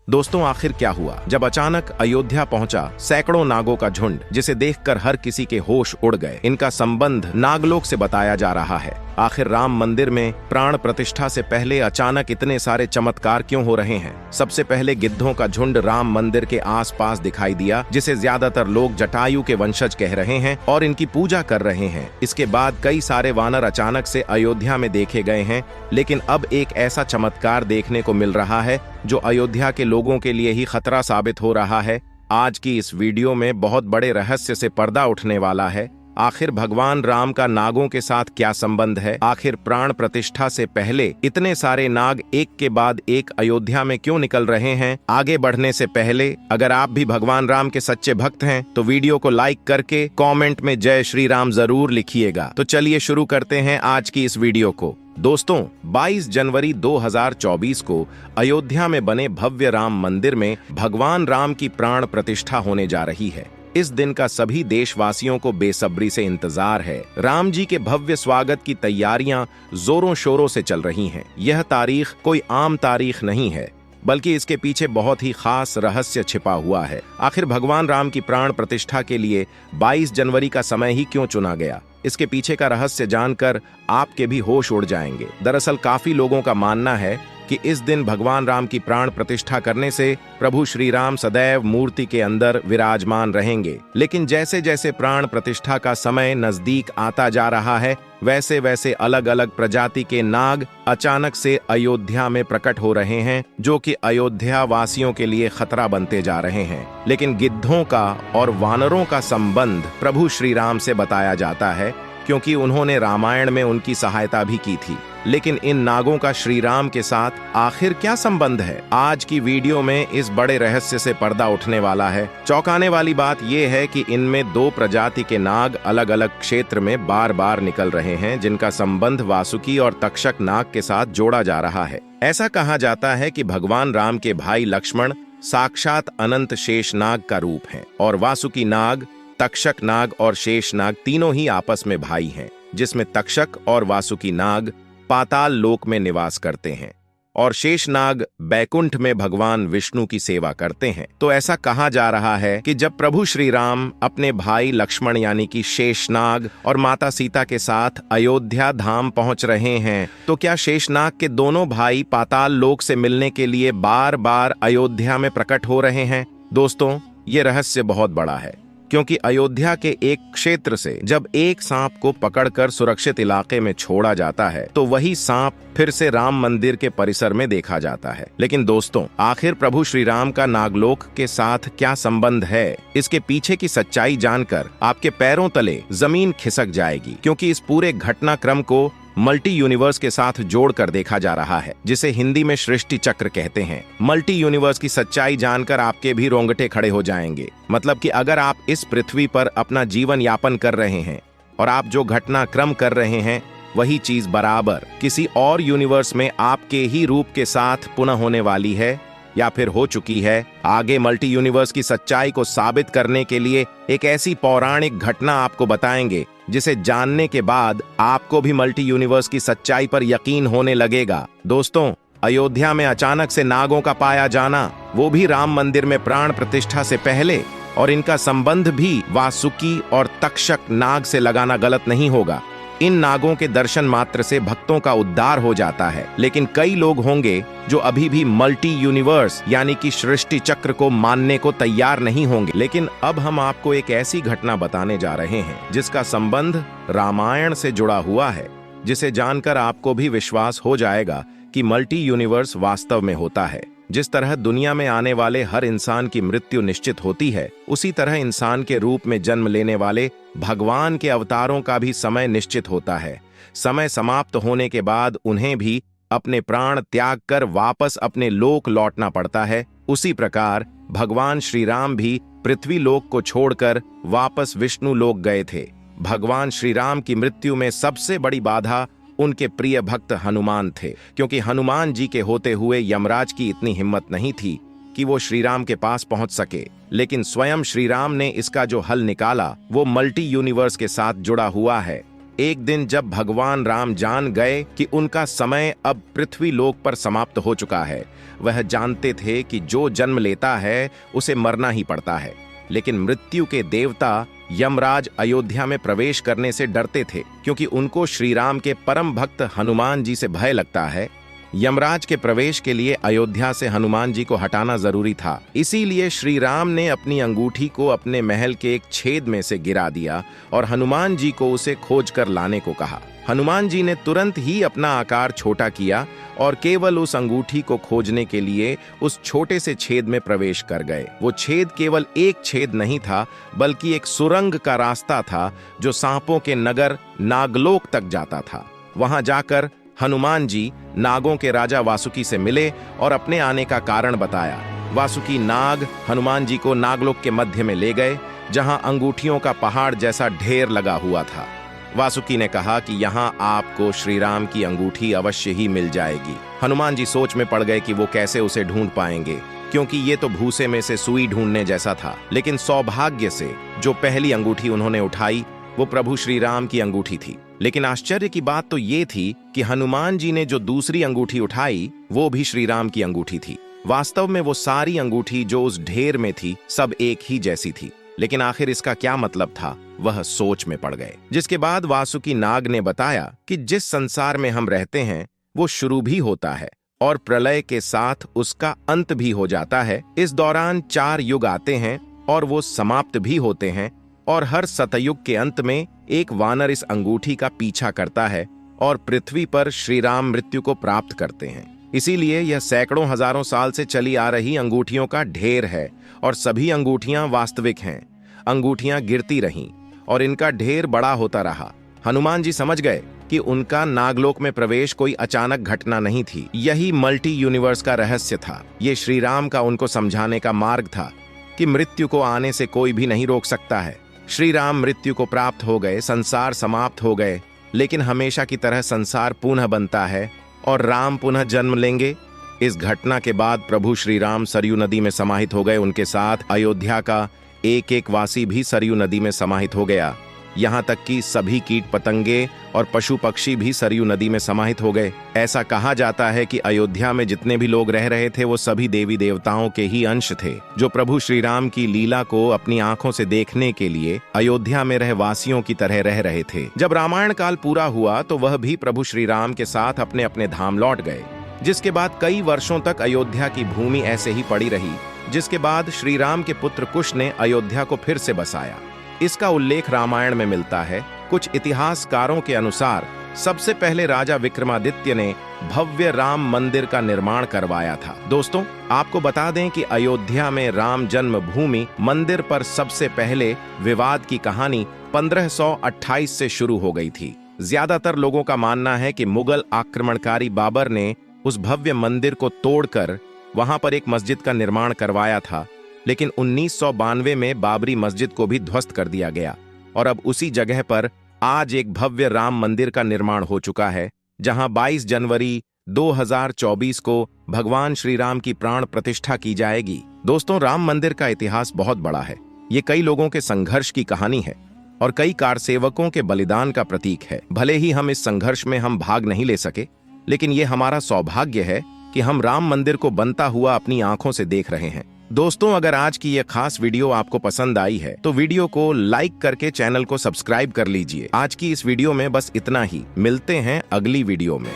दोस्तों, आखिर क्या हुआ जब अचानक अयोध्या पहुंचा सैकड़ों नागों का झुंड, जिसे देखकर हर किसी के होश उड़ गए। इनका संबंध नागलोक से बताया जा रहा है। आखिर राम मंदिर में प्राण प्रतिष्ठा से पहले अचानक इतने सारे चमत्कार क्यों हो रहे हैं? सबसे पहले गिद्धों का झुंड राम मंदिर के आसपास दिखाई दिया, जिसे ज्यादातर लोग जटायु के वंशज कह रहे हैं और इनकी पूजा कर रहे हैं। इसके बाद कई सारे वानर अचानक से अयोध्या में देखे गए हैं, लेकिन अब एक ऐसा चमत्कार देखने को मिल रहा है जो अयोध्या के लोगों के लिए ही खतरा साबित हो रहा है। आज की इस वीडियो में बहुत बड़े रहस्य से पर्दा उठने वाला है। आखिर भगवान राम का नागों के साथ क्या संबंध है? आखिर प्राण प्रतिष्ठा से पहले इतने सारे नाग एक के बाद एक अयोध्या में क्यों निकल रहे हैं? आगे बढ़ने से पहले अगर आप भी भगवान राम के सच्चे भक्त हैं तो वीडियो को लाइक करके कमेंट में जय श्री राम जरूर लिखिएगा। तो चलिए शुरू करते हैं आज की इस वीडियो को। दोस्तों, 22 जनवरी 2024 को अयोध्या में बने भव्य राम मंदिर में भगवान राम की प्राण प्रतिष्ठा होने जा रही है। इस दिन का सभी देशवासियों को बेसब्री से इंतजार है। राम जी के भव्य स्वागत की तैयारियां जोरों शोरों से चल रही हैं। यह तारीख कोई आम तारीख नहीं है, बल्कि इसके पीछे बहुत ही खास रहस्य छिपा हुआ है। आखिर भगवान राम की प्राण प्रतिष्ठा के लिए 22 जनवरी का समय ही क्यों चुना गया? इसके पीछे का रहस्य जानकर आपके भी होश उड़ जाएंगे। दरअसल काफी लोगों का मानना है कि इस दिन भगवान राम की प्राण प्रतिष्ठा करने से प्रभु श्री राम सदैव मूर्ति के अंदर विराजमान रहेंगे। लेकिन जैसे जैसे प्राण प्रतिष्ठा का समय नजदीक आता जा रहा है, वैसे वैसे अलग अलग प्रजाति के नाग अचानक से अयोध्या में प्रकट हो रहे हैं, जो कि अयोध्या वासियों के लिए खतरा बनते जा रहे हैं। लेकिन गिद्धों का और वानरों का संबंध प्रभु श्री राम से बताया जाता है, क्योंकि उन्होंने रामायण में उनकी सहायता भी की थी। लेकिन इन नागों का श्री राम के साथ आखिर क्या संबंध है? आज की वीडियो में इस बड़े रहस्य से पर्दा उठने वाला है। चौंकाने वाली बात यह है कि इनमें दो प्रजाति के नाग अलग अलग क्षेत्र में बार बार निकल रहे हैं, जिनका संबंध वासुकी और तक्षक नाग के साथ जोड़ा जा रहा है। ऐसा कहा जाता है कि भगवान राम के भाई लक्ष्मण साक्षात अनंत शेषनाग का रूप हैं और वासुकी नाग, तक्षक नाग और शेषनाग तीनों ही आपस में भाई हैं, जिसमें तक्षक और वासुकी नाग पाताल लोक में निवास करते हैं और शेषनाग बैकुंठ में भगवान विष्णु की सेवा करते हैं। तो ऐसा कहा जा रहा है कि जब प्रभु श्री राम अपने भाई लक्ष्मण यानी कि शेषनाग और माता सीता के साथ अयोध्या धाम पहुंच रहे हैं, तो क्या शेषनाग के दोनों भाई पाताल लोक से मिलने के लिए बार बार अयोध्या में प्रकट हो रहे हैं? दोस्तों, ये रहस्य बहुत बड़ा है, क्योंकि अयोध्या के एक क्षेत्र से जब एक सांप को पकड़कर सुरक्षित इलाके में छोड़ा जाता है, तो वही सांप फिर से राम मंदिर के परिसर में देखा जाता है। लेकिन दोस्तों, आखिर प्रभु श्री राम का नागलोक के साथ क्या संबंध है? इसके पीछे की सच्चाई जानकर आपके पैरों तले जमीन खिसक जाएगी, क्योंकि इस पूरे घटनाक्रम को मल्टी यूनिवर्स के साथ जोड़कर देखा जा रहा है, जिसे हिंदी में सृष्टि चक्र कहते हैं। मल्टी यूनिवर्स की सच्चाई जानकर आपके भी रोंगटे खड़े हो जाएंगे। मतलब कि अगर आप इस पृथ्वी पर अपना जीवन यापन कर रहे हैं और आप जो घटनाक्रम कर रहे हैं, वही चीज बराबर किसी और यूनिवर्स में आपके ही रूप के साथ पुनः होने वाली है या फिर हो चुकी है। आगे मल्टी यूनिवर्स की सच्चाई को साबित करने के लिए एक ऐसी पौराणिक घटना आपको बताएंगे, जिसे जानने के बाद आपको भी मल्टी यूनिवर्स की सच्चाई पर यकीन होने लगेगा। दोस्तों, अयोध्या में अचानक से नागों का पाया जाना, वो भी राम मंदिर में प्राण प्रतिष्ठा से पहले, और इनका संबंध भी वासुकी और तक्षक नाग से लगाना गलत नहीं होगा। इन नागों के दर्शन मात्र से भक्तों का उद्धार हो जाता है। लेकिन कई लोग होंगे जो अभी भी मल्टी यूनिवर्स यानी कि सृष्टि चक्र को मानने को तैयार नहीं होंगे। लेकिन अब हम आपको एक ऐसी घटना बताने जा रहे हैं जिसका संबंध रामायण से जुड़ा हुआ है, जिसे जानकर आपको भी विश्वास हो जाएगा कि मल्टी यूनिवर्स वास्तव में होता है। जिस तरह दुनिया में आने वाले हर इंसान की मृत्यु निश्चित होती है, उसी तरह इंसान के रूप में जन्म लेने वाले भगवान के अवतारों का भी समय निश्चित होता है। समय समाप्त होने के बाद उन्हें भी अपने प्राण त्याग कर वापस अपने लोक लौटना पड़ता है। उसी प्रकार भगवान श्री राम भी पृथ्वी लोक को छोड़कर वापस विष्णु लोक गए थे। भगवान श्री राम की मृत्यु में सबसे बड़ी बाधा उनके प्रिय भक्त हनुमान थे, क्योंकि हनुमान जी के होते हुए यमराज की इतनी हिम्मत नहीं थी कि वो श्री राम के पास पहुंच सके। लेकिन स्वयं श्री राम ने इसका जो हल निकाला वो मल्टी यूनिवर्स के साथ जुड़ा हुआ है। एक दिन जब भगवान राम जान गए कि उनका समय अब पृथ्वी लोक पर समाप्त हो चुका है, वह जानते थे कि जो जन्म लेता है उसे मरना ही पड़ता है। लेकिन मृत्यु के देवता यमराज अयोध्या में प्रवेश करने से डरते थे, क्योंकि उनको श्री राम के परम भक्त हनुमान जी से भय लगता है। यमराज के प्रवेश के लिए अयोध्या से हनुमान जी को हटाना जरूरी था। इसीलिए श्री राम ने अपनी अंगूठी को अपने महल के एक छेद में से गिरा दिया और हनुमान जी को उसे खोज कर लाने को कहा। हनुमान जी ने तुरंत ही अपना आकार छोटा किया और केवल उस अंगूठी को खोजने के लिए उस छोटे से छेद में प्रवेश कर गए। वो छेद केवल एक छेद नहीं था, बल्कि एक सुरंग का रास्ता था जो सांपों के नगर नागलोक तक जाता था। वहां जाकर हनुमान जी नागों के राजा वासुकी से मिले और अपने आने का कारण बताया। वासुकी नाग हनुमान जी को नागलोक के मध्य में ले गए, जहां अंगूठियों का पहाड़ जैसा ढेर लगा हुआ था। वासुकी ने कहा कि यहाँ आपको श्री राम की अंगूठी अवश्य ही मिल जाएगी। हनुमान जी सोच में पड़ गए कि वो कैसे उसे ढूंढ पाएंगे, क्योंकि ये तो भूसे में से सुई ढूंढने जैसा था। लेकिन सौभाग्य से जो पहली अंगूठी उन्होंने उठाई वो प्रभु श्री राम की अंगूठी थी। लेकिन आश्चर्य की बात तो ये थी कि हनुमान जी ने जो दूसरी अंगूठी उठाई वो भी श्री राम की अंगूठी थी। वास्तव में वो सारी अंगूठी जो उस ढेर में थी सब एक ही जैसी थी। लेकिन आखिर इसका क्या मतलब था, वह सोच में पड़ गए। जिसके बाद वासुकी नाग ने बताया कि जिस संसार में हम रहते हैं वो शुरू भी होता है और प्रलय के साथ उसका अंत भी हो जाता है। इस दौरान 4 युग आते हैं और वो समाप्त भी होते हैं, और हर सतयुग के अंत में एक वानर इस अंगूठी का पीछा करता है और पृथ्वी पर श्री राम मृत्यु को प्राप्त करते हैं। इसीलिए यह सैकड़ों हजारों साल से चली आ रही अंगूठियों का ढेर है और सभी अंगूठियां वास्तविक हैं। अंगूठियां गिरती रहीं और इनका ढेर बड़ा होता रहा। हनुमान जी समझ गए कि उनका नागलोक में प्रवेश कोई अचानक घटना नहीं थी। यही मल्टी यूनिवर्स का रहस्य था। ये श्री राम का उनको समझाने का मार्ग था कि मृत्यु को आने से कोई भी नहीं रोक सकता है। श्री राम मृत्यु को प्राप्त हो गए, संसार समाप्त हो गए, लेकिन हमेशा की तरह संसार पुनः बनता है और राम पुनः जन्म लेंगे। इस घटना के बाद प्रभु श्री राम सरयू नदी में समाहित हो गए। उनके साथ अयोध्या का एक एक वासी भी सरयू नदी में समाहित हो गया। यहाँ तक कि सभी कीट पतंगे और पशु पक्षी भी सरयू नदी में समाहित हो गए। ऐसा कहा जाता है कि अयोध्या में जितने भी लोग रह रहे थे वो सभी देवी देवताओं के ही अंश थे, जो प्रभु श्री राम की लीला को अपनी आंखों से देखने के लिए अयोध्या में रहवासियों की तरह रह रहे थे। जब रामायण काल पूरा हुआ तो वह भी प्रभु श्री राम के साथ अपने अपने धाम लौट गए। जिसके बाद कई वर्षों तक अयोध्या की भूमि ऐसे ही पड़ी रही। जिसके बाद श्री राम के पुत्र कुश ने अयोध्या को फिर से बसाया। इसका उल्लेख रामायण में मिलता है। कुछ इतिहासकारों के अनुसार सबसे पहले राजा विक्रमादित्य ने भव्य राम मंदिर का निर्माण करवाया था। दोस्तों, आपको बता दें कि अयोध्या में राम जन्मभूमि मंदिर पर सबसे पहले विवाद की कहानी 1528 से शुरू हो गई थी। ज्यादातर लोगों का मानना है कि मुगल आक्रमणकारी बाबर ने उस भव्य मंदिर को तोड़कर वहां पर एक मस्जिद का निर्माण करवाया था। लेकिन 1992 में बाबरी मस्जिद को भी ध्वस्त कर दिया गया और अब उसी जगह पर आज एक भव्य राम मंदिर का निर्माण हो चुका है, जहां 22 जनवरी 2024 को भगवान श्री राम की प्राण प्रतिष्ठा की जाएगी। दोस्तों, राम मंदिर का इतिहास बहुत बड़ा है। ये कई लोगों के संघर्ष की कहानी है और कई कारसेवकों के बलिदान का प्रतीक है। भले ही हम इस संघर्ष में हम भाग नहीं ले सके, लेकिन ये हमारा सौभाग्य है कि हम राम मंदिर को बनता हुआ अपनी आंखों से देख रहे हैं। दोस्तों, अगर आज की यह खास वीडियो आपको पसंद आई है तो वीडियो को लाइक करके चैनल को सब्सक्राइब कर लीजिए। आज की इस वीडियो में बस इतना ही। मिलते हैं अगली वीडियो में।